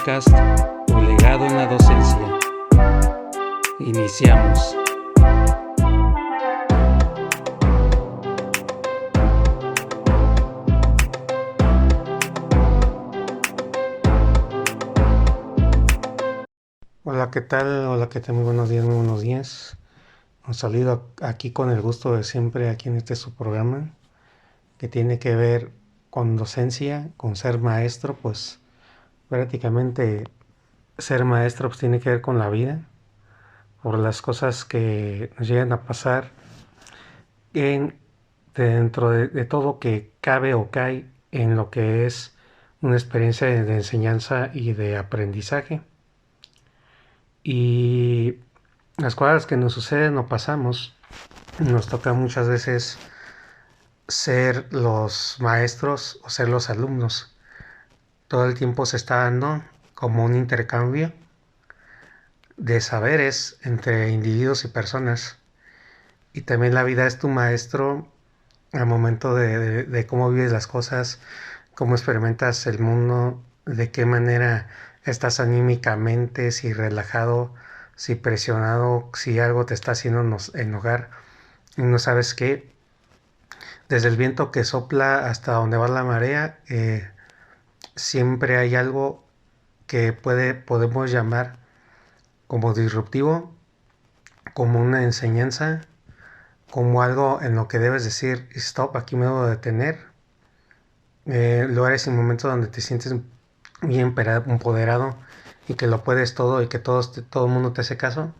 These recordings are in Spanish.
podcast Tu legado en la docencia. Iniciamos. Hola, ¿qué tal? Hola, ¿qué tal? Muy buenos días, muy buenos días. Un saludo aquí con el gusto de siempre, aquí en este su programa, que tiene que ver con docencia, con ser maestro. Pues prácticamente ser maestro pues tiene que ver con la vida, por las cosas que nos llegan a pasar en, dentro de todo que cabe o cae en lo que es una experiencia de enseñanza y de aprendizaje. Y las cosas que nos suceden o pasamos, nos toca muchas veces ser los maestros o ser los alumnos. Todo el tiempo se está dando como un intercambio de saberes entre individuos y personas. Y también la vida es tu maestro al momento de cómo vives las cosas, cómo experimentas el mundo, de qué manera estás anímicamente, si relajado, si presionado, si algo te está haciendo enojar y no sabes qué. Desde el viento que sopla hasta donde va la marea, siempre hay algo que podemos llamar como disruptivo, como una enseñanza, como algo en lo que debes decir, stop, aquí me debo detener. Lugares y momentos donde te sientes bien empoderado y que lo puedes todo y que todo el mundo te hace caso.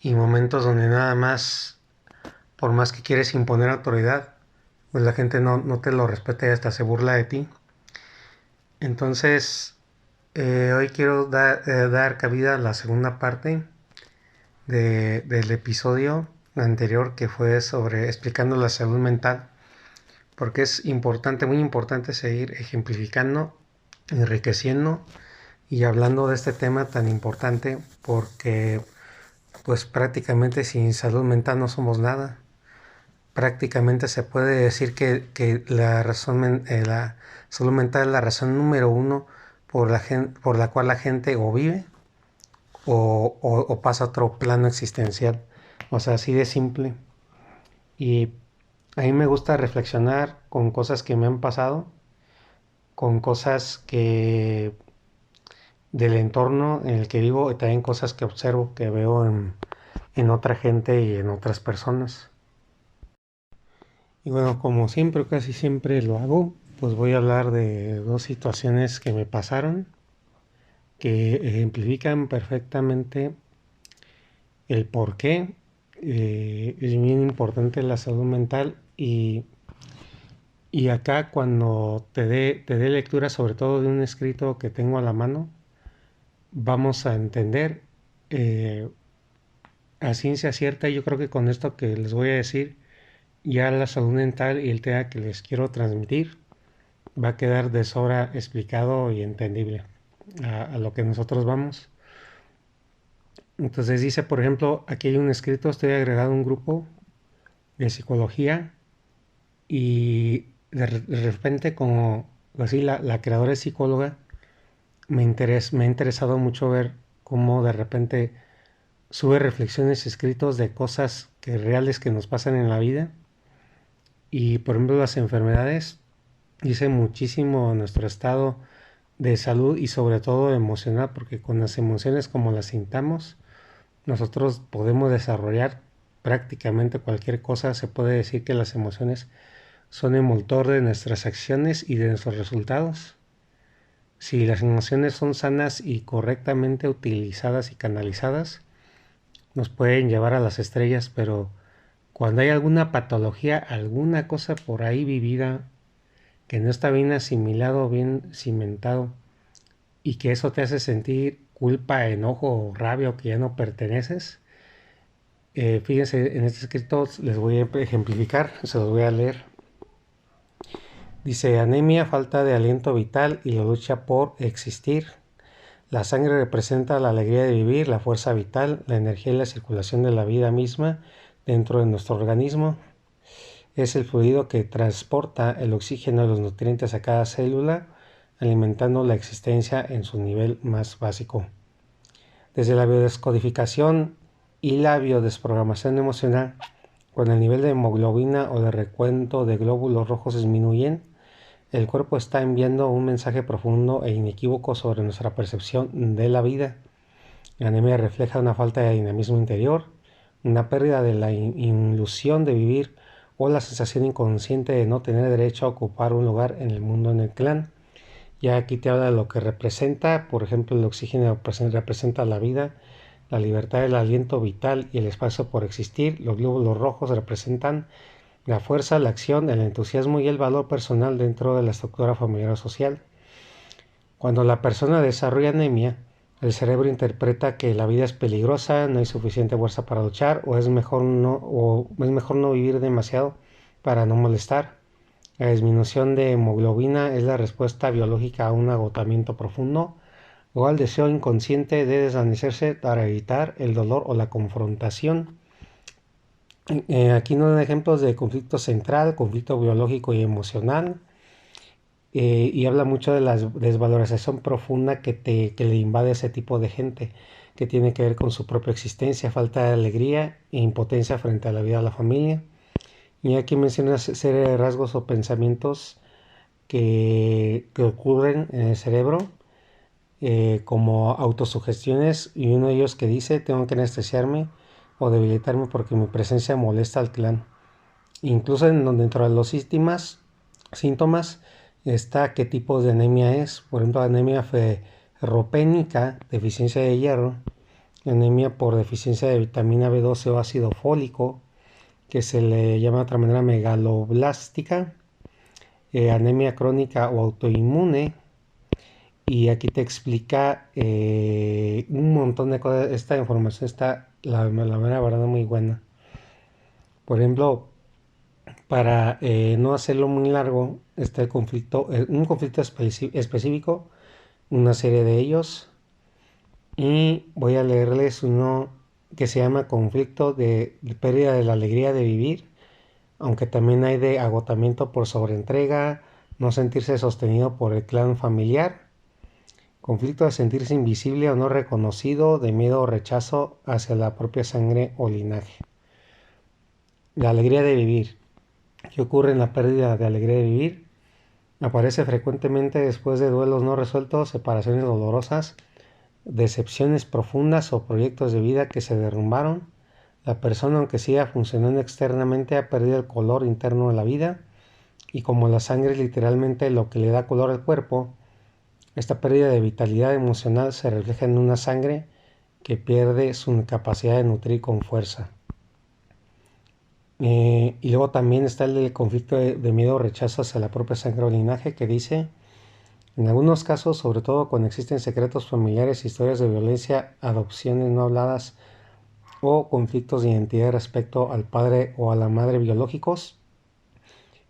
Y momentos donde nada más, por más que quieres imponer autoridad, pues la gente no te lo respeta y hasta se burla de ti. Entonces, hoy quiero dar cabida a la segunda parte del episodio anterior, que fue sobre explicando la salud mental, porque es importante, muy importante seguir ejemplificando, enriqueciendo y hablando de este tema tan importante, porque pues prácticamente sin salud mental no somos nada. Prácticamente se puede decir que la salud mental es la razón número uno por la cual la gente o vive o pasa a otro plano existencial. O sea, así de simple. Y a mí me gusta reflexionar con cosas que me han pasado, con cosas que del entorno en el que vivo y también cosas que observo, que veo en otra gente y en otras personas. Y bueno, como siempre, casi siempre lo hago, pues voy a hablar de dos situaciones que me pasaron, que ejemplifican perfectamente el por qué es bien importante la salud mental. Y acá cuando te dé lectura, sobre todo de un escrito que tengo a la mano, vamos a entender a ciencia cierta. Yo creo que con esto que les voy a decir, ya la salud mental y el tema que les quiero transmitir va a quedar de sobra explicado y entendible a lo que nosotros vamos. Entonces dice, por ejemplo, aquí hay un escrito, estoy agregado a un grupo de psicología y de repente como así la creadora es psicóloga, me ha interesado mucho ver cómo de repente sube reflexiones escritos de cosas reales que nos pasan en la vida. Y por ejemplo las enfermedades dice muchísimo nuestro estado de salud y sobre todo emocional, porque con las emociones como las sintamos, nosotros podemos desarrollar prácticamente cualquier cosa. Se puede decir que las emociones son el motor de nuestras acciones y de nuestros resultados. Si las emociones son sanas y correctamente utilizadas y canalizadas, nos pueden llevar a las estrellas, pero cuando hay alguna patología, alguna cosa por ahí vivida que no está bien asimilado, bien cimentado, y que eso te hace sentir culpa, enojo, rabia o que ya no perteneces, fíjense, en este escrito les voy a ejemplificar, se los voy a leer. Dice, anemia, falta de aliento vital y la lucha por existir. La sangre representa la alegría de vivir, la fuerza vital, la energía y la circulación de la vida misma dentro de nuestro organismo. Es el fluido que transporta el oxígeno y los nutrientes a cada célula alimentando la existencia en su nivel más básico. Desde la biodescodificación y la biodesprogramación emocional, cuando el nivel de hemoglobina o de recuento de glóbulos rojos disminuyen, el cuerpo está enviando un mensaje profundo e inequívoco sobre nuestra percepción de la vida. La anemia refleja una falta de dinamismo interior, una pérdida de la ilusión de vivir o la sensación inconsciente de no tener derecho a ocupar un lugar en el mundo en el clan. Ya aquí te habla de lo que representa, por ejemplo, el oxígeno representa la vida, la libertad del aliento vital y el espacio por existir. Los glóbulos rojos representan la fuerza, la acción, el entusiasmo y el valor personal dentro de la estructura familiar o social. Cuando la persona desarrolla anemia, el cerebro interpreta que la vida es peligrosa, no hay suficiente fuerza para luchar o es mejor no vivir demasiado para no molestar. La disminución de hemoglobina es la respuesta biológica a un agotamiento profundo o al deseo inconsciente de desvanecerse para evitar el dolor o la confrontación. Aquí nos dan ejemplos de conflicto central, conflicto biológico y emocional, y habla mucho de la desvalorización profunda que le invade a ese tipo de gente, que tiene que ver con su propia existencia, falta de alegría e impotencia frente a la vida de la familia. Y aquí menciona una serie de rasgos o pensamientos que ocurren en el cerebro, como autosugestiones, y uno de ellos que dice: tengo que anestesiarme o debilitarme porque mi presencia molesta al clan. Incluso dentro de los síntomas está qué tipo de anemia es. Por ejemplo, anemia ferropénica, deficiencia de hierro, anemia por deficiencia de vitamina B12 o ácido fólico, que se le llama de otra manera megaloblástica, anemia crónica o autoinmune. Y aquí te explica un montón de cosas. Esta información está, la verdad, muy buena. Por ejemplo, para no hacerlo muy largo, está un conflicto específico, una serie de ellos. Y voy a leerles uno que se llama conflicto de pérdida de la alegría de vivir, aunque también hay de agotamiento por sobreentrega, no sentirse sostenido por el clan familiar, conflicto de sentirse invisible o no reconocido, de miedo o rechazo hacia la propia sangre o linaje. La alegría de vivir. ¿Qué ocurre en la pérdida de alegría de vivir? Aparece frecuentemente después de duelos no resueltos, separaciones dolorosas, decepciones profundas o proyectos de vida que se derrumbaron. La persona, aunque siga funcionando externamente, ha perdido el color interno de la vida, y como la sangre es literalmente lo que le da color al cuerpo, esta pérdida de vitalidad emocional se refleja en una sangre que pierde su capacidad de nutrir con fuerza. Y luego también está el conflicto de miedo o rechazo hacia la propia sangre o linaje, que dice: en algunos casos, sobre todo cuando existen secretos familiares, historias de violencia, adopciones no habladas o conflictos de identidad respecto al padre o a la madre biológicos,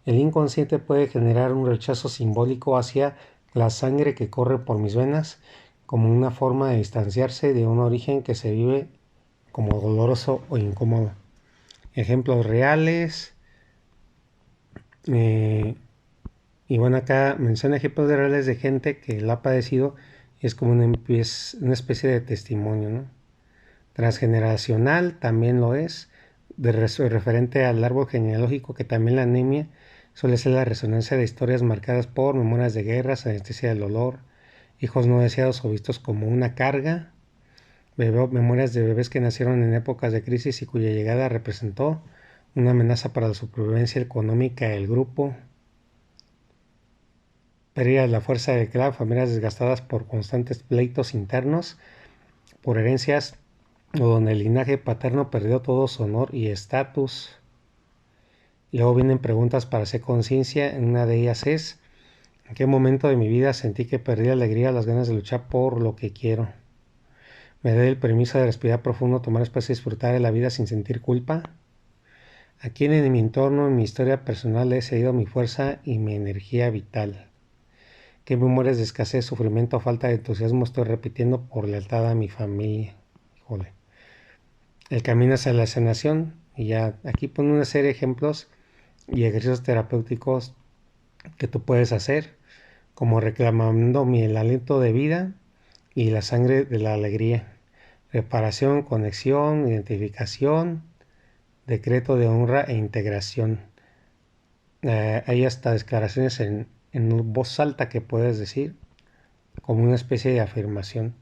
el inconsciente puede generar un rechazo simbólico hacia la sangre que corre por mis venas, como una forma de distanciarse de un origen que se vive como doloroso o incómodo. Ejemplos reales. Y bueno, acá menciona ejemplos reales de gente que la ha padecido, y es como una especie de testimonio, ¿no? Transgeneracional también lo es, referente al árbol genealógico, que también la anemia suele ser la resonancia de historias marcadas por memorias de guerras, anestesia del dolor, hijos no deseados o vistos como una carga, memorias de bebés que nacieron en épocas de crisis y cuya llegada representó una amenaza para la supervivencia económica del grupo, pérdida de la fuerza del clan, familias desgastadas por constantes pleitos internos, por herencias, o donde el linaje paterno perdió todo su honor y estatus. Luego vienen preguntas para hacer conciencia. Una de ellas es: ¿en qué momento de mi vida sentí que perdí la alegría, las ganas de luchar por lo que quiero? ¿Me doy el permiso de respirar profundo, tomar espacio y disfrutar de la vida sin sentir culpa? ¿A quién en mi entorno, en mi historia personal, he cedido mi fuerza y mi energía vital? ¿Qué memorias de escasez, sufrimiento o falta de entusiasmo estoy repitiendo por lealtad a mi familia? Híjole. El camino hacia la sanación. Y ya aquí pone una serie de ejemplos y ejercicios terapéuticos que tú puedes hacer. como reclamando el aliento de vida y la sangre de la alegría. Reparación, conexión, identificación, decreto de honra e integración. Hay hasta declaraciones en voz alta que puedes decir, como una especie de afirmación,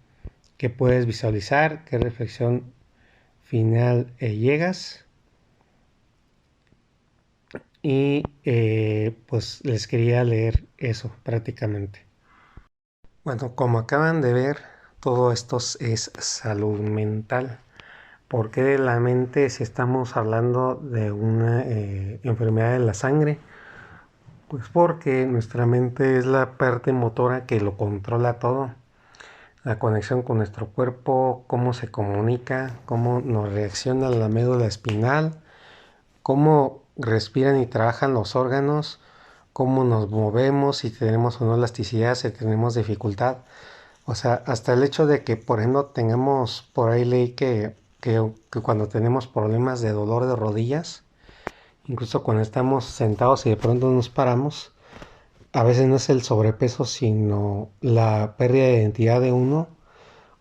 que puedes visualizar, qué reflexión final llegas. Y pues les quería leer eso prácticamente. Bueno, como acaban de ver, todo esto es salud mental. ¿Por qué de la mente si estamos hablando de una enfermedad de la sangre? Pues porque nuestra mente es la parte motora que lo controla todo. La conexión con nuestro cuerpo, cómo se comunica, cómo nos reacciona la médula espinal, cómo respiran y trabajan los órganos, cómo nos movemos, si tenemos o no elasticidad, si tenemos dificultad. O sea, hasta el hecho de que, por ejemplo, tengamos, por ahí leí que cuando tenemos problemas de dolor de rodillas, incluso cuando estamos sentados y de pronto nos paramos, a veces no es el sobrepeso, sino la pérdida de identidad de uno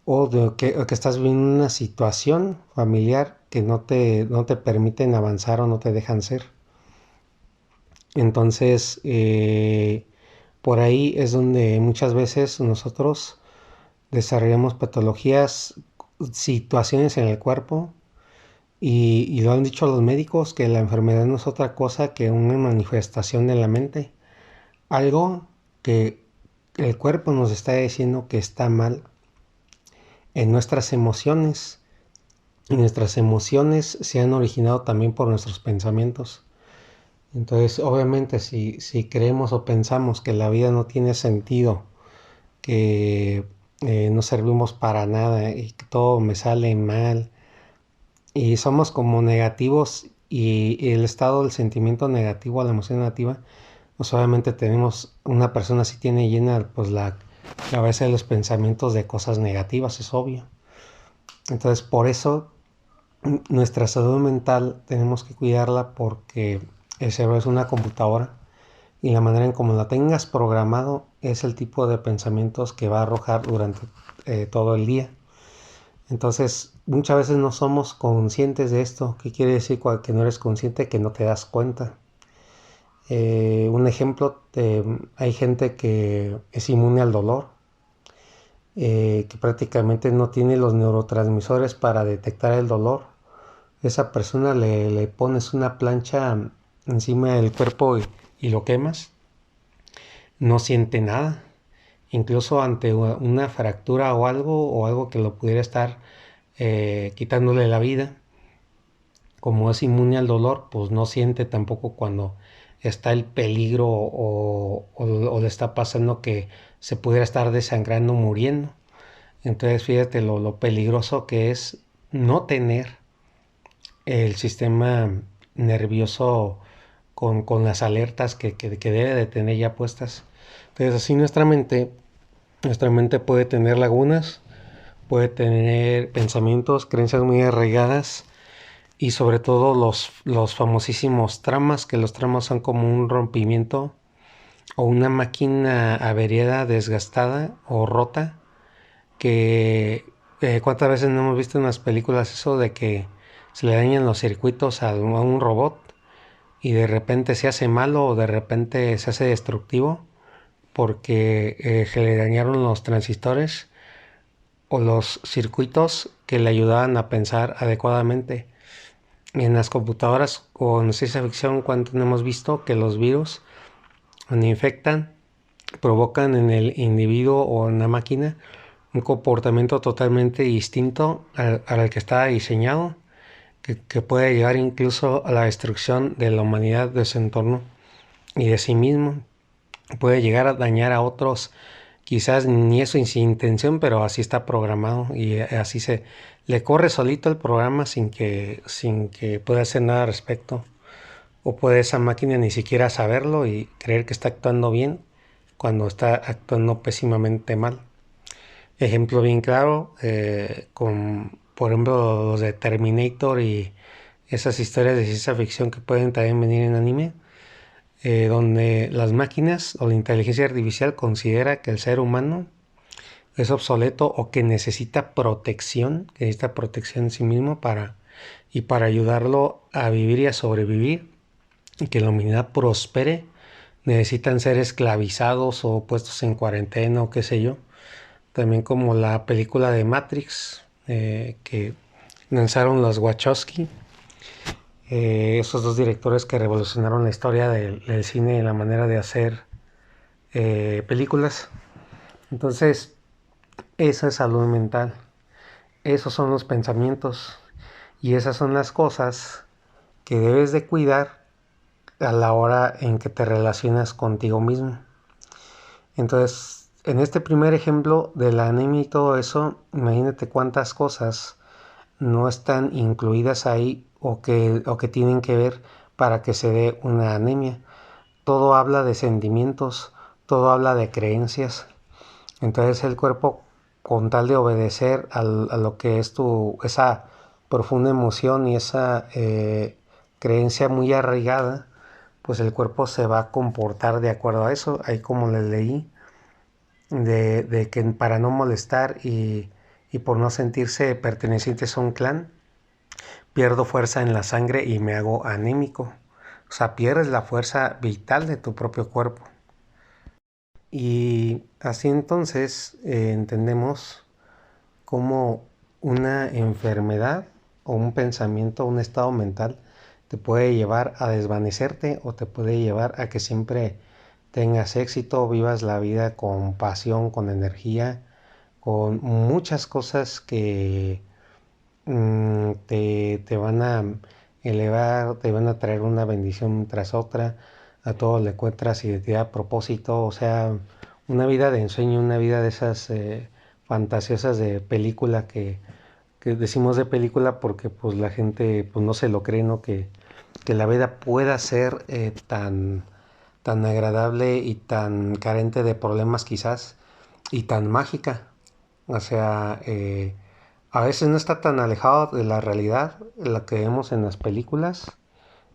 o que estás viviendo una situación familiar que no te permiten avanzar o no te dejan ser. Entonces, por ahí es donde muchas veces nosotros desarrollamos patologías, situaciones en el cuerpo y lo han dicho los médicos que la enfermedad no es otra cosa que una manifestación de la mente. Algo que el cuerpo nos está diciendo que está mal en nuestras emociones. Y nuestras emociones se han originado también por nuestros pensamientos. Entonces, obviamente, si creemos o pensamos que la vida no tiene sentido, que no servimos para nada y que todo me sale mal, y somos como negativos y el estado del sentimiento negativo, la emoción negativa, pues obviamente tenemos, una persona así tiene llena pues la cabeza de los pensamientos de cosas negativas, es obvio. Entonces, por eso nuestra salud mental tenemos que cuidarla porque el cerebro es una computadora y la manera en cómo la tengas programado es el tipo de pensamientos que va a arrojar durante todo el día. Entonces, muchas veces no somos conscientes de esto. ¿Qué quiere decir que no eres consciente? Que no te das cuenta. Un ejemplo, hay gente que es inmune al dolor, que prácticamente no tiene los neurotransmisores para detectar el dolor. Esa persona le pones una plancha encima del cuerpo y lo quemas, no siente nada. Incluso ante una fractura o algo que lo pudiera estar quitándole la vida, como es inmune al dolor, pues no siente tampoco cuando está el peligro o le está pasando que se pudiera estar desangrando, muriendo. Entonces fíjate lo peligroso que es no tener el sistema nervioso con las alertas que debe de tener ya puestas. Entonces así nuestra mente puede tener lagunas, puede tener pensamientos, creencias muy arraigadas y sobre todo los famosísimos traumas, que los traumas son como un rompimiento o una máquina averiada, desgastada o rota, que cuántas veces no hemos visto en las películas eso de que se le dañan los circuitos a un robot y de repente se hace malo o de repente se hace destructivo porque se le dañaron los transistores o los circuitos que le ayudaban a pensar adecuadamente. En las computadoras o en ciencia ficción, cuánto no hemos visto que los virus cuando infectan provocan en el individuo o en la máquina un comportamiento totalmente distinto al que estaba diseñado, que puede llegar incluso a la destrucción de la humanidad, de su entorno y de sí mismo. Puede llegar a dañar a otros, quizás ni eso sin intención, pero así está programado y así se le corre solito el programa sin que pueda hacer nada al respecto. O puede esa máquina ni siquiera saberlo y creer que está actuando bien cuando está actuando pésimamente mal. Ejemplo bien claro, con por ejemplo los de Terminator y esas historias de ciencia ficción que pueden también venir en anime. donde las máquinas o la inteligencia artificial considera que el ser humano es obsoleto o que necesita protección en sí mismo para ayudarlo a vivir y a sobrevivir y que la humanidad prospere, necesitan ser esclavizados o puestos en cuarentena o qué sé yo. También como la película de Matrix que lanzaron los Wachowski, esos dos directores que revolucionaron la historia del cine y la manera de hacer películas. Entonces, esa es salud mental. Esos son los pensamientos y esas son las cosas que debes de cuidar a la hora en que te relacionas contigo mismo. Entonces, en este primer ejemplo de la anemia y todo eso, imagínate cuántas cosas no están incluidas ahí o que tienen que ver para que se dé una anemia. Todo habla de sentimientos, todo habla de creencias. Entonces el cuerpo, con tal de obedecer a lo que es esa profunda emoción y esa creencia muy arraigada, pues el cuerpo se va a comportar de acuerdo a eso. Ahí como les leí, de que para no molestar y por no sentirse pertenecientes a un clan, pierdo fuerza en la sangre y me hago anémico. O sea, pierdes la fuerza vital de tu propio cuerpo. Y así entonces entendemos cómo una enfermedad o un pensamiento, un estado mental, te puede llevar a desvanecerte o te puede llevar a que siempre tengas éxito, vivas la vida con pasión, con energía, con muchas cosas que te van a elevar, te van a traer una bendición tras otra, a todo le encuentras identidad, propósito, o sea, una vida de ensueño, una vida de esas fantasiosas de película que decimos de película porque pues la gente pues no se lo cree, ¿no? Que la vida pueda ser tan agradable y tan carente de problemas quizás y tan mágica. O sea, a veces no está tan alejado de la realidad, lo que vemos en las películas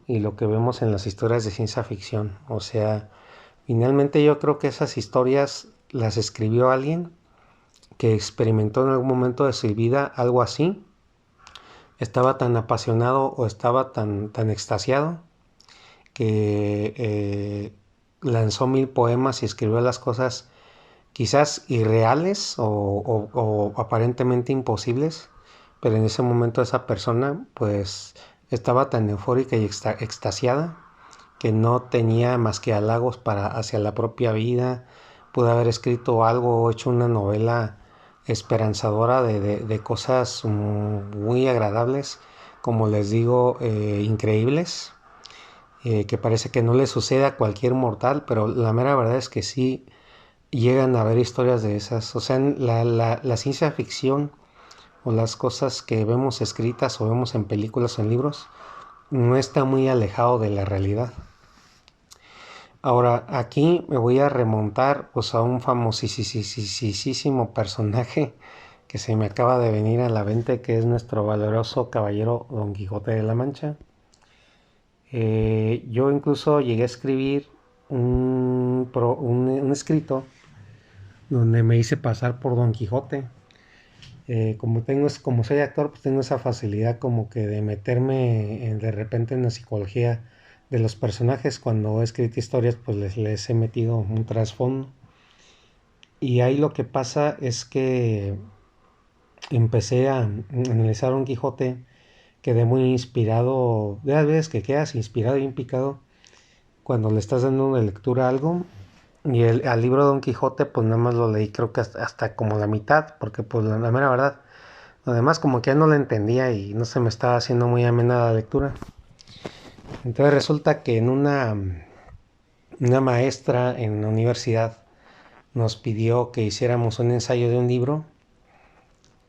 y lo que vemos en las historias de ciencia ficción. O sea, finalmente yo creo que esas historias las escribió alguien que experimentó en algún momento de su vida algo así, estaba tan apasionado o estaba tan extasiado que lanzó 1000 poemas y escribió las cosas quizás irreales o aparentemente imposibles, pero en ese momento esa persona pues estaba tan eufórica y extasiada que no tenía más que halagos hacia la propia vida. Pudo haber escrito algo o hecho una novela esperanzadora de cosas muy agradables, como les digo, increíbles, que parece que no le sucede a cualquier mortal, pero la mera verdad es que sí llegan a haber historias de esas. O sea, la ciencia ficción o las cosas que vemos escritas o vemos en películas o en libros no está muy alejado de la realidad. Ahora, aquí me voy a remontar pues, a un famosísimo personaje que se me acaba de venir a la mente, que es nuestro valeroso caballero Don Quijote de la Mancha. Yo incluso llegué a escribir un escrito donde me hice pasar por Don Quijote. Como soy actor, pues tengo esa facilidad como que de meterme de repente en la psicología de los personajes. Cuando he escrito historias, pues les he metido un trasfondo. Y ahí lo que pasa es que empecé a analizar Don Quijote, quedé muy inspirado, de las veces que quedas inspirado y picado cuando le estás dando una lectura a algo. Y al libro de Don Quijote, pues nada más lo leí creo que hasta como la mitad, porque pues la mera verdad, además como que ya no la entendía y no se me estaba haciendo muy amena la lectura. Entonces resulta que en una maestra en la universidad nos pidió que hiciéramos un ensayo de un libro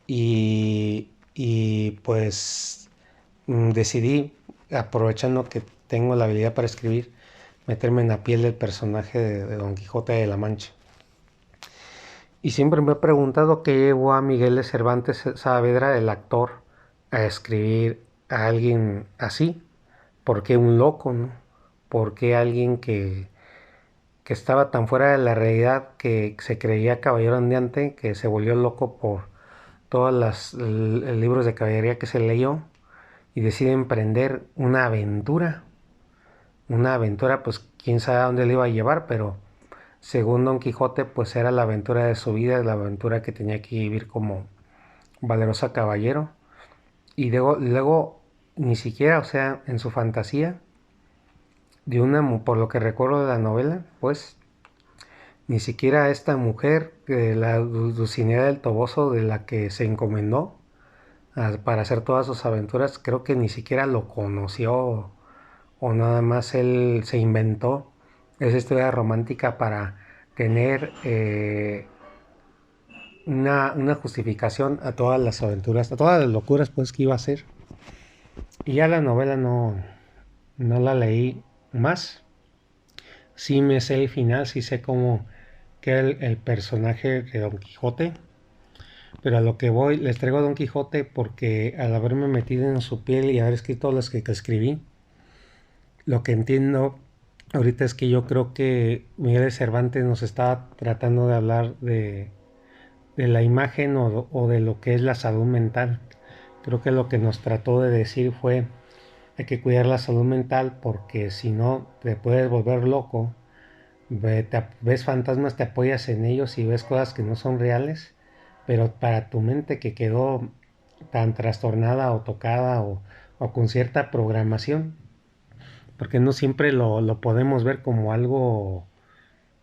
y pues decidí, aprovechando que tengo la habilidad para escribir, meterme en la piel del personaje de Don Quijote de la Mancha. Y siempre me he preguntado qué llevó a Miguel de Cervantes Saavedra, el actor, a escribir a alguien así. ¿Por qué un loco, no? por qué alguien que estaba tan fuera de la realidad, que se creía caballero andante, que se volvió loco por todos los libros de caballería que se leyó y decide emprender una aventura, pues quién sabe a dónde le iba a llevar, pero según Don Quijote, pues era la aventura de su vida, la aventura que tenía que vivir como valeroso caballero. Y luego ni siquiera, o sea, en su fantasía, por lo que recuerdo de la novela, pues ni siquiera esta mujer, la Dulcinea del Toboso, de la que se encomendó para hacer todas sus aventuras, creo que ni siquiera lo conoció o nada más él se inventó esa historia romántica para tener una justificación a todas las aventuras, a todas las locuras pues que iba a hacer. Y ya la novela no la leí más. Sí me sé el final, sí sé cómo queda el personaje de Don Quijote. Pero a lo que voy, les traigo a Don Quijote porque al haberme metido en su piel y haber escrito las que escribí, lo que entiendo ahorita es que yo creo que Miguel de Cervantes nos está tratando de hablar de la imagen o de lo que es la salud mental. Creo que lo que nos trató de decir fue hay que cuidar la salud mental porque si no te puedes volver loco, ves fantasmas, te apoyas en ellos y ves cosas que no son reales, pero para tu mente que quedó tan trastornada o tocada o con cierta programación, porque no siempre lo podemos ver como algo,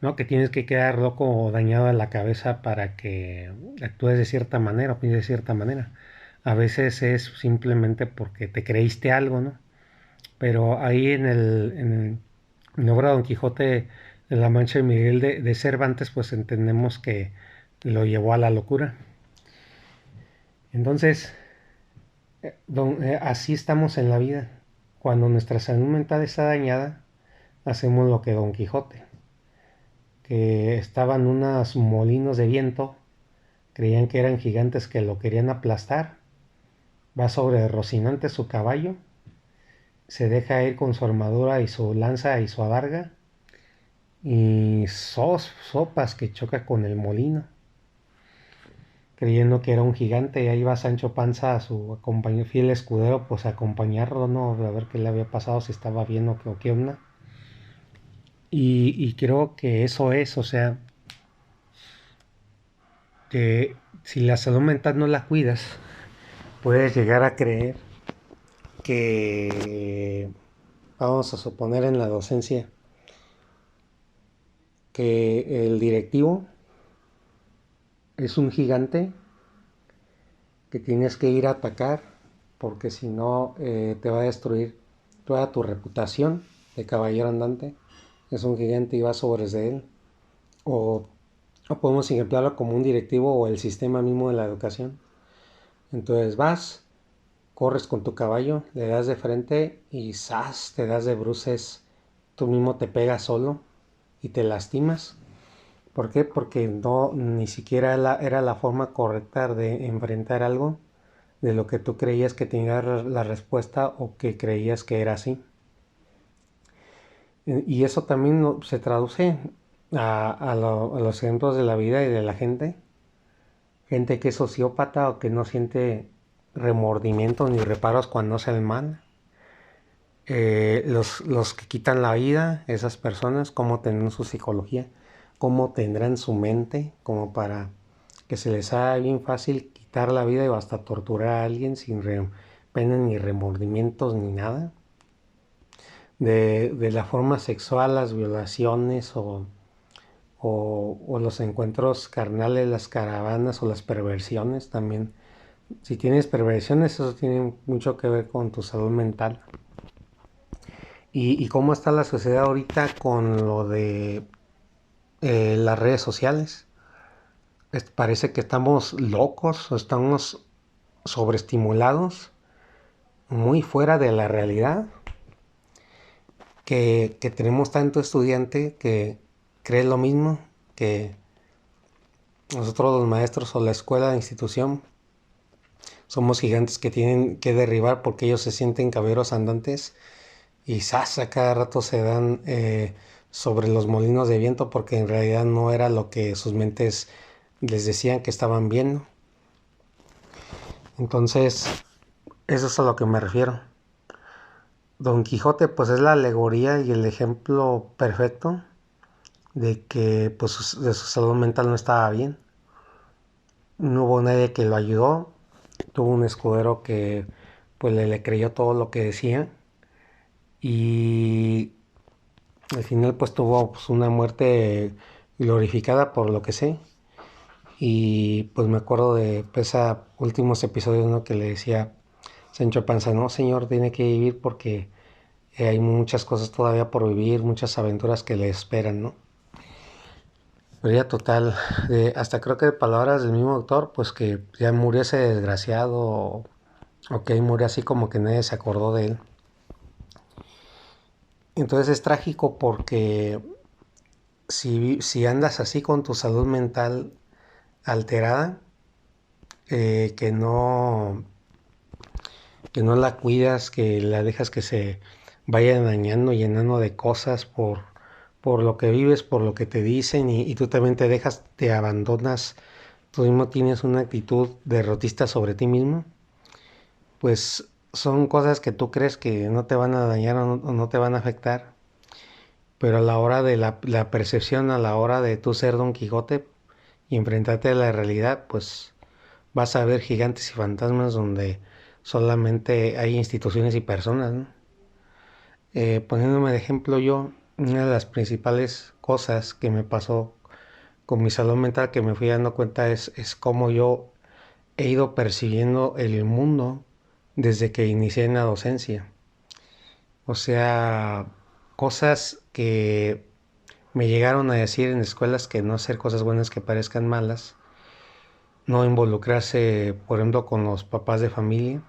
¿no? Que tienes que quedar loco o dañado de la cabeza para que actúes de cierta manera o pienses de cierta manera. A veces es simplemente porque te creíste algo, ¿no? Pero ahí en la obra Don Quijote de la Mancha de Miguel de Cervantes, pues entendemos que lo llevó a la locura. Entonces, así estamos en la vida. Cuando nuestra salud mental está dañada, hacemos lo que Don Quijote, que estaban unos molinos de viento, creían que eran gigantes que lo querían aplastar, va sobre Rocinante su caballo, se deja ir con su armadura y su lanza y su adarga, y sopas que choca con el molino, creyendo que era un gigante, y ahí va Sancho Panza a su fiel escudero, pues a acompañarlo, ¿no? A ver qué le había pasado, si estaba bien o qué onda. Y creo que eso es, o sea, que si la salud mental no la cuidas, puedes llegar a creer que, vamos a suponer en la docencia, que el directivo es un gigante que tienes que ir a atacar porque si no te va a destruir toda tu reputación de caballero andante. Es un gigante y vas sobre él. O podemos ejemplarlo como un directivo o el sistema mismo de la educación. Entonces vas, corres con tu caballo, le das de frente y ¡zas! Te das de bruces, tú mismo te pegas solo y te lastimas. ¿Por qué? Porque no ni siquiera era la forma correcta de enfrentar algo de lo que tú creías que tenía la respuesta o que creías que era así. Y eso también se traduce a los ejemplos de la vida y de la gente. Gente que es sociópata o que no siente remordimiento ni reparos cuando hace el mal. Los que quitan la vida, esas personas, cómo tendrán su psicología, cómo tendrán su mente, como para que se les haga bien fácil quitar la vida y hasta torturar a alguien sin pena ni remordimientos ni nada. De la forma sexual, las violaciones o los encuentros carnales, las caravanas o las perversiones también. Si tienes perversiones, eso tiene mucho que ver con tu salud mental. Y cómo está la sociedad ahorita con lo de las redes sociales. Parece que estamos locos o estamos sobreestimulados, muy fuera de la realidad, que tenemos tanto estudiante que cree lo mismo que nosotros los maestros o la escuela, la institución. Somos gigantes que tienen que derribar porque ellos se sienten caballeros andantes y ¡zas! A cada rato se dan sobre los molinos de viento porque en realidad no era lo que sus mentes les decían que estaban viendo. Entonces, eso es a lo que me refiero. Don Quijote pues es la alegoría y el ejemplo perfecto de que pues de su salud mental no estaba bien. No hubo nadie que lo ayudó. Tuvo un escudero que pues le creyó todo lo que decía y al final pues tuvo pues, una muerte glorificada por lo que sé. Y pues me acuerdo de pues, esos últimos episodios, ¿no? Que le decía Sancho Panza, no señor, tiene que vivir porque hay muchas cosas todavía por vivir, muchas aventuras que le esperan, ¿no? Pero ya total, hasta creo que de palabras del mismo autor, pues que ya murió ese desgraciado, o que murió así como que nadie se acordó de él. Entonces es trágico porque si andas así con tu salud mental alterada, que no la cuidas, que la dejas que se vaya dañando, llenando de cosas por lo que vives, por lo que te dicen y tú también te dejas, te abandonas, tú mismo tienes una actitud derrotista sobre ti mismo, pues son cosas que tú crees que no te van a dañar o no te van a afectar, pero a la hora de la percepción, a la hora de tú ser Don Quijote y enfrentarte a la realidad, pues vas a ver gigantes y fantasmas donde solamente hay instituciones y personas, ¿no? Poniéndome de ejemplo yo, una de las principales cosas que me pasó con mi salud mental que me fui dando cuenta es cómo yo he ido percibiendo el mundo desde que inicié en la docencia. O sea, cosas que me llegaron a decir en escuelas que no hacer cosas buenas que parezcan malas, no involucrarse, por ejemplo, con los papás de familia,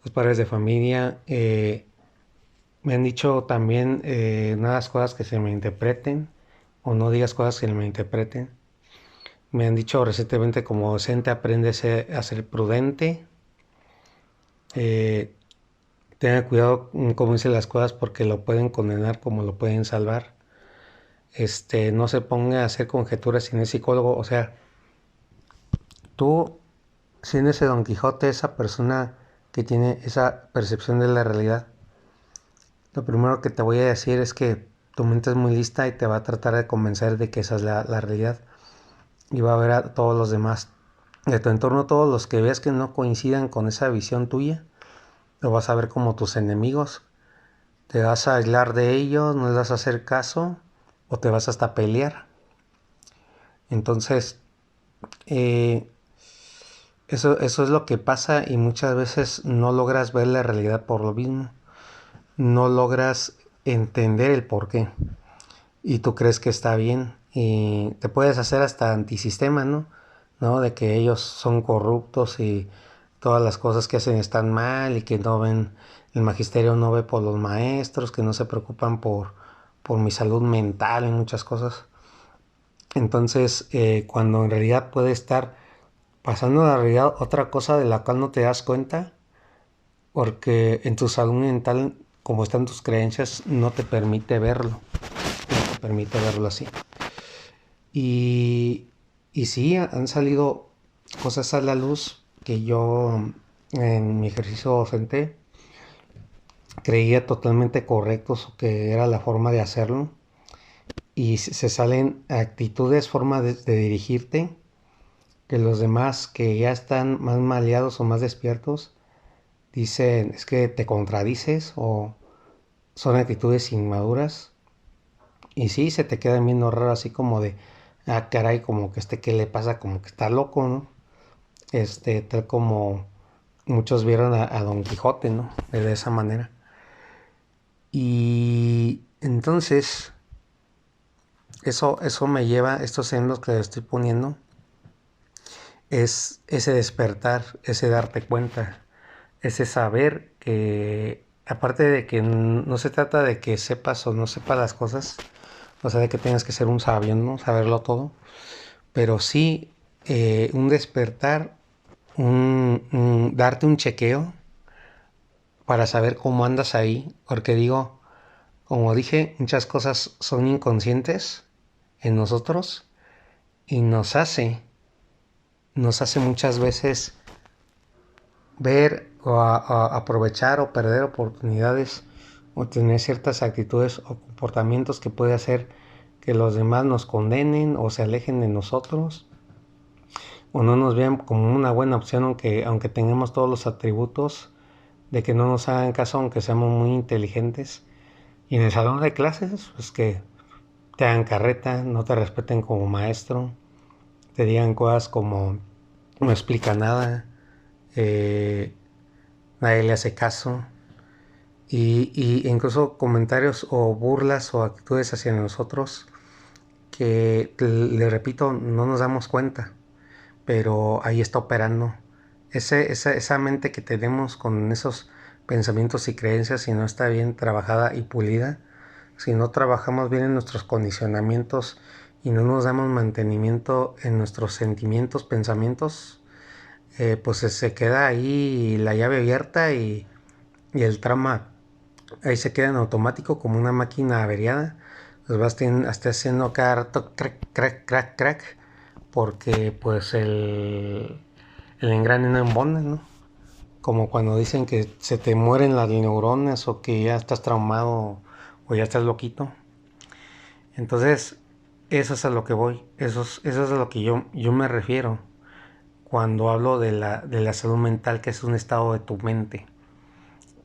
los padres de familia. Me han dicho también no hagas cosas que se me interpreten o no digas cosas que me interpreten. Me han dicho recientemente como docente aprende a ser prudente, eh, tenga cuidado cómo dice las cosas porque lo pueden condenar como lo pueden salvar. No se ponga a hacer conjeturas sin el psicólogo. O sea, tú siendo ese Don Quijote, esa persona que tiene esa percepción de la realidad, lo primero que te voy a decir es que tu mente es muy lista y te va a tratar de convencer de que esa es la realidad. Y va a ver a todos los demás de tu entorno, todos los que veas que no coincidan con esa visión tuya, lo vas a ver como tus enemigos. Te vas a aislar de ellos, no les vas a hacer caso o te vas hasta pelear. Entonces, eh, eso es lo que pasa y muchas veces no logras ver la realidad por lo mismo. No logras entender el por qué. Y tú crees que está bien. Y te puedes hacer hasta antisistema, ¿no? ¿No? De que ellos son corruptos y todas las cosas que hacen están mal y que no ven, el magisterio no ve por los maestros, que no se preocupan por mi salud mental y muchas cosas. Entonces, cuando en realidad puede estar pasando la realidad otra cosa de la cual no te das cuenta, porque en tu salud mental, como están tus creencias, no te permite verlo, no te permite verlo así. Y, y sí, han salido cosas a la luz que yo en mi ejercicio docente creía totalmente correctos o que era la forma de hacerlo. Y se salen actitudes, formas de dirigirte, que los demás que ya están más maleados o más despiertos dicen es que te contradices o son actitudes inmaduras. Y sí, se te quedan viendo raro así como de, ah, caray, como que ¿qué le pasa? Como que está loco, ¿no? Tal como muchos vieron a Don Quijote, ¿no? De esa manera. Y entonces, eso me lleva, estos ejemplos que le estoy poniendo, es ese despertar, ese darte cuenta, ese saber que, aparte de que no se trata de que sepas o no sepas las cosas, o sea, de que tengas que ser un sabio, ¿no? Saberlo todo, pero sí un despertar, darte un chequeo para saber cómo andas ahí, porque digo, como dije, muchas cosas son inconscientes en nosotros y nos hace muchas veces ver o aprovechar o perder oportunidades o tener ciertas actitudes o comportamientos que puede hacer que los demás nos condenen o se alejen de nosotros o no nos vean como una buena opción aunque tengamos todos los atributos de que no nos hagan caso aunque seamos muy inteligentes. Y en el salón de clases, pues que te hagan carreta, no te respeten como maestro, te digan cosas como no explica nada, nadie le hace caso, y incluso comentarios o burlas o actitudes hacia nosotros que, le repito, no nos damos cuenta, pero ahí está operando. Esa mente que tenemos con esos pensamientos y creencias, si no está bien trabajada y pulida, si no trabajamos bien en nuestros condicionamientos y no nos damos mantenimiento en nuestros sentimientos, pensamientos, pues se queda ahí la llave abierta y el trauma ahí se queda en automático como una máquina averiada. Pues vas hasta haciendo cada rato crack, crack, crack, crack, porque pues el engrane no embona, ¿no? Como cuando dicen que se te mueren las neuronas o que ya estás traumado o ya estás loquito. Entonces, eso es a lo que voy, eso es a lo que yo me refiero cuando hablo de la salud mental, que es un estado de tu mente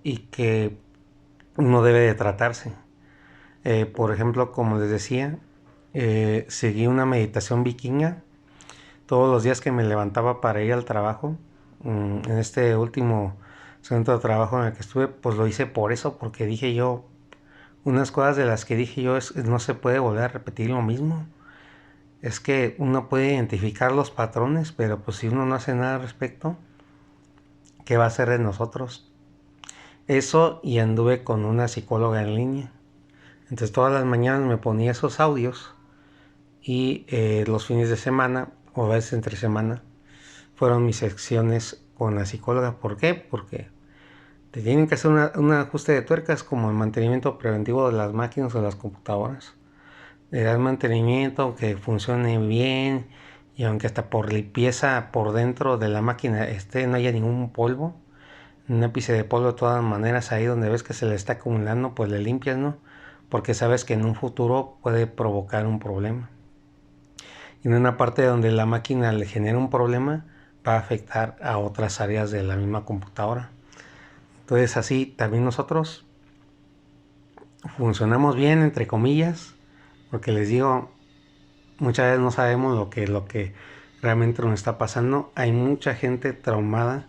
y que no debe de tratarse. Por ejemplo, como les decía, seguí una meditación vikinga todos los días que me levantaba para ir al trabajo. En este último centro de trabajo en el que estuve, pues lo hice por eso, porque dije yo, unas cosas de las que dije yo es no se puede volver a repetir lo mismo. Es que uno puede identificar los patrones, pero pues si uno no hace nada al respecto, ¿qué va a hacer de nosotros? Eso, y anduve con una psicóloga en línea. Entonces todas las mañanas me ponía esos audios y los fines de semana o a veces entre semana fueron mis secciones con la psicóloga. ¿Por qué? Porque te tienen que hacer un ajuste de tuercas como el mantenimiento preventivo de las máquinas o de las computadoras. Le das mantenimiento, aunque funcione bien y aunque hasta por limpieza por dentro de la máquina no haya ningún polvo, un ápice de polvo de todas maneras ahí donde ves que se le está acumulando, pues le limpias, ¿no? Porque sabes que en un futuro puede provocar un problema. Y en una parte donde la máquina le genera un problema, va a afectar a otras áreas de la misma computadora. Entonces así también nosotros funcionamos bien, entre comillas, porque les digo, muchas veces no sabemos lo que realmente nos está pasando. Hay mucha gente traumada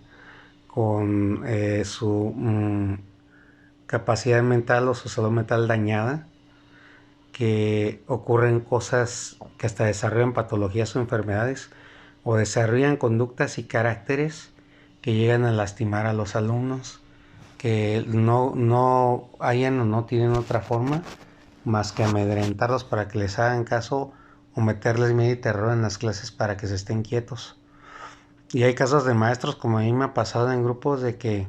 con su capacidad mental o su salud mental dañada, que ocurren cosas que hasta desarrollan patologías o enfermedades o desarrollan conductas y caracteres que llegan a lastimar a los alumnos, que no hayan o no tienen otra forma más que amedrentarlos para que les hagan caso o meterles miedo y terror en las clases para que se estén quietos. Y hay casos de maestros, como a mí me ha pasado en grupos, de que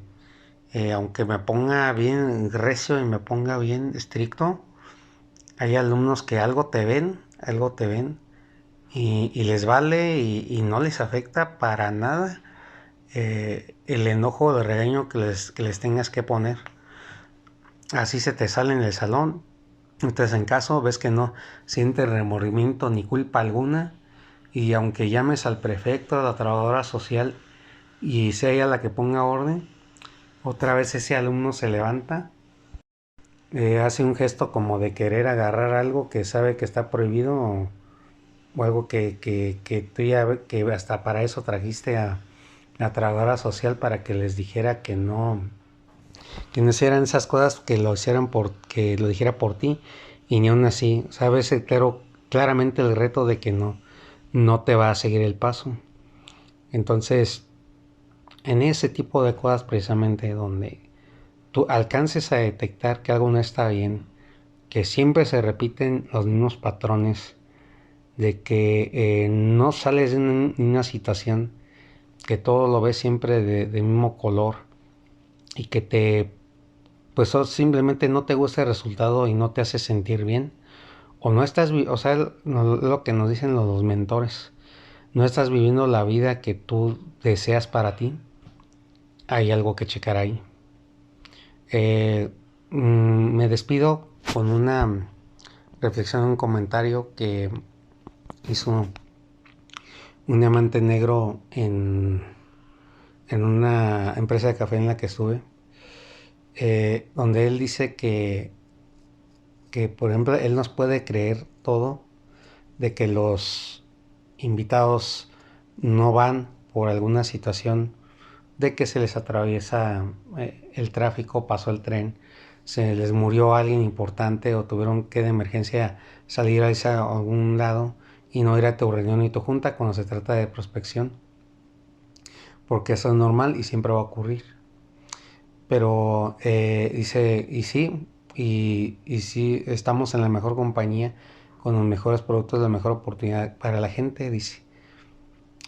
aunque me ponga bien recio y me ponga bien estricto, hay alumnos que algo te ven y les vale y no les afecta para nada el enojo o el regaño que les tengas que poner. Así se te sale en el salón. Entonces, en caso ves que no siente remordimiento ni culpa alguna, y aunque llames al prefecto, a la trabajadora social, y sea ella la que ponga orden, otra vez ese alumno se levanta, hace un gesto como de querer agarrar algo que sabe que está prohibido o algo que tú ya que hasta para eso trajiste a la trabajadora social para que les dijera que no hicieran esas cosas, que lo hicieran que lo dijera por ti, y ni aún así, sabes, claro, claramente el reto de que no te va a seguir el paso. Entonces, en ese tipo de cosas precisamente donde tú alcances a detectar que algo no está bien, que siempre se repiten los mismos patrones, de que no sales de una situación, que todo lo ves siempre de mismo color, y que pues simplemente no te gusta el resultado y no te hace sentir bien, o no estás, o sea, lo que nos dicen los mentores, no estás viviendo la vida que tú deseas para ti, hay algo que checar ahí. Me despido con una reflexión, un comentario que hizo un diamante negro en una empresa de café en la que estuve, donde él dice que por ejemplo él nos puede creer todo de que los invitados no van por alguna situación, de que se les atraviesa el tráfico, pasó el tren, se les murió alguien importante o tuvieron que de emergencia salir a algún lado y no ir a tu reunión y tu junta cuando se trata de prospección, porque eso es normal y siempre va a ocurrir. Pero dice, y sí, estamos en la mejor compañía, con los mejores productos, la mejor oportunidad para la gente, dice.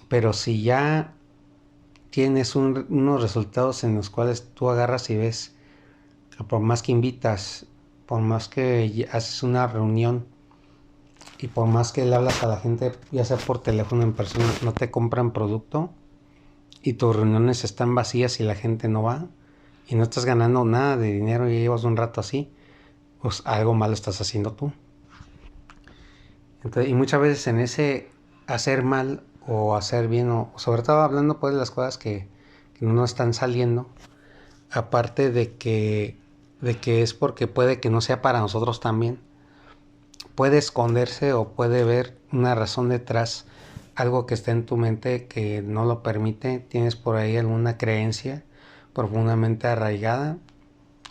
Pero si ya tienes unos resultados en los cuales tú agarras y ves que por más que invitas, por más que haces una reunión y por más que le hablas a la gente, ya sea por teléfono o en persona, no te compran producto y tus reuniones están vacías y la gente no va y no estás ganando nada de dinero y llevas un rato así, pues algo malo estás haciendo tú. Entonces, y muchas veces en ese hacer mal o hacer bien, o sobre todo hablando pues de las cosas que no están saliendo, aparte de que es porque puede que no sea para nosotros también, puede esconderse o puede haber una razón detrás, algo que está en tu mente que no lo permite, tienes por ahí alguna creencia profundamente arraigada,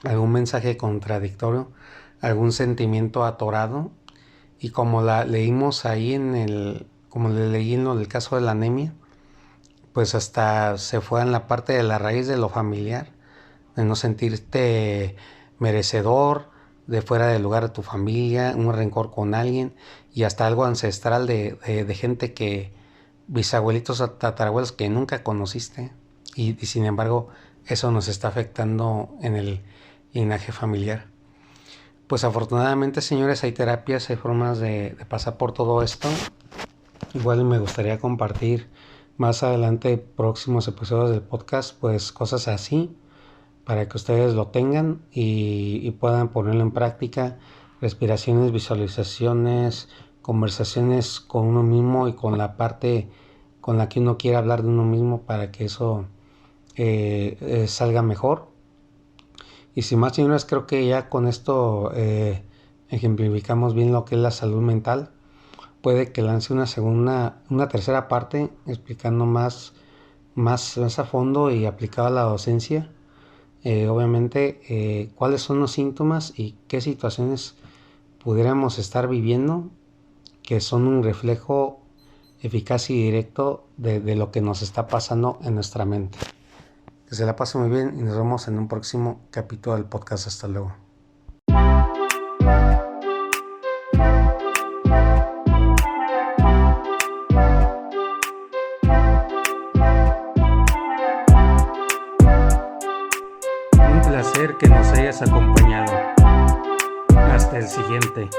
algún mensaje contradictorio, algún sentimiento atorado, y como leímos ahí como le leí en el caso de la anemia, pues hasta se fue en la parte de la raíz de lo familiar, de no sentirte merecedor, de fuera del lugar de tu familia, un rencor con alguien y hasta algo ancestral de gente que, bisabuelitos o tatarabuelos que nunca conociste y sin embargo eso nos está afectando en el linaje familiar. Pues afortunadamente, señores, hay terapias, hay formas de pasar por todo esto. Igual me gustaría compartir más adelante próximos episodios del podcast, pues cosas así, para que ustedes lo tengan y puedan ponerlo en práctica. Respiraciones, visualizaciones, conversaciones con uno mismo y con la parte con la que uno quiere hablar de uno mismo para que eso salga mejor. Y sin más, señores, creo que ya con esto ejemplificamos bien lo que es la salud mental. Puede que lance una tercera parte explicando más a fondo y aplicado a la docencia. Obviamente, cuáles son los síntomas y qué situaciones pudiéramos estar viviendo que son un reflejo eficaz y directo de lo que nos está pasando en nuestra mente. Que se la pase muy bien y nos vemos en un próximo capítulo del podcast. Hasta luego. Un placer que nos hayas acompañado. Hasta el siguiente.